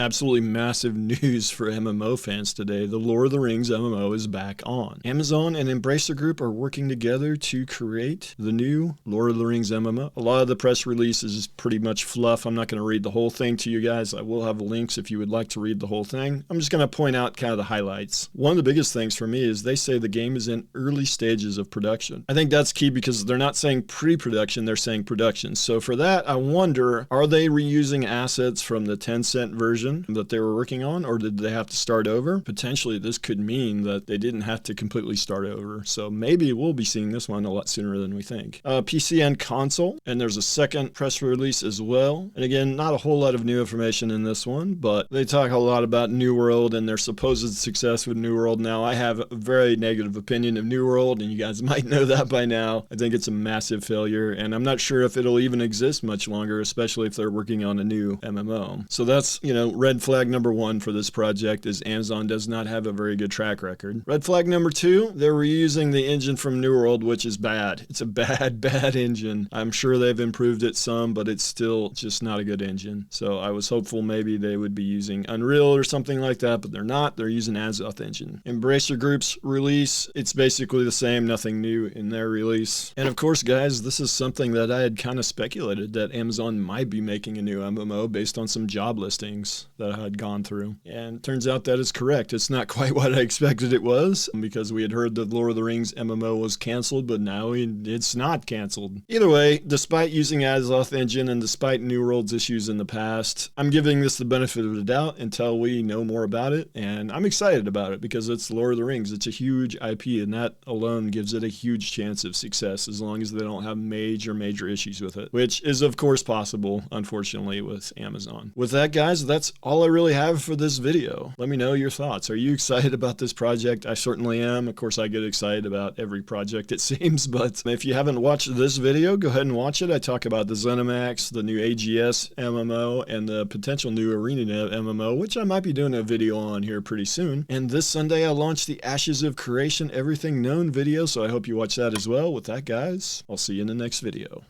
Absolutely massive news for MMO fans today. The Lord of the Rings MMO is back on. Amazon and Embracer Group are working together to create the new Lord of the Rings MMO. A lot of the press release is pretty much fluff. I'm not going to read the whole thing to you guys. I will have links if you would like to read the whole thing. I'm just going to point out kind of the highlights. One of the biggest things for me is they say the game is in early stages of production. I think that's key because they're not saying pre-production, they're saying production. So for that, I wonder, are they reusing assets from the Tencent version that they were working on, or did they have to start over? Potentially this could mean that they didn't have to completely start over, so maybe we'll be seeing this one a lot sooner than we think. PC and console, and there's a second press release as well, and again, not a whole lot of new information in this one, but they talk a lot about New World and their supposed success with New World. Now, I have a very negative opinion of New World, and you guys might know that by now. I think it's a massive failure, and I'm not sure if it'll even exist much longer, especially if they're working on a new MMO. So that's, red flag number one for this project is Amazon does not have a very good track record. Red flag number two, they're reusing the engine from New World, which is bad. It's a bad engine. I'm sure they've improved it some, but it's still just not a good engine. So I was hopeful maybe they would be using Unreal or something like that, but they're not. They're using Azoth engine. Embracer Group's release, it's basically the same, nothing new in their release. And of course, guys, this is something that I had kind of speculated that Amazon might be making a new MMO based on some job listings that I had gone through. And it turns out that is correct. It's not quite what I expected it was, because we had heard that Lord of the Rings MMO was canceled, but now it's not canceled. Either way, despite using Azoth engine and despite New World's issues in the past, I'm giving this the benefit of the doubt until we know more about it, and I'm excited about it because it's Lord of the Rings. It's a huge IP, and that alone gives it a huge chance of success as long as they don't have major issues with it, which is of course possible, unfortunately, with Amazon. With that, guys, that's all I really have for this video. Let me know your thoughts. Are you excited about this project? I certainly am. Of course, I get excited about every project, it seems, but if you haven't watched this video, go ahead and watch it. I talk about the ZeniMax, the new AGS MMO, and the potential new Arena MMO, which I might be doing a video on here pretty soon. And this Sunday, I launched the Ashes of Creation Everything Known video, so I hope you watch that as well. With that, guys, I'll see you in the next video.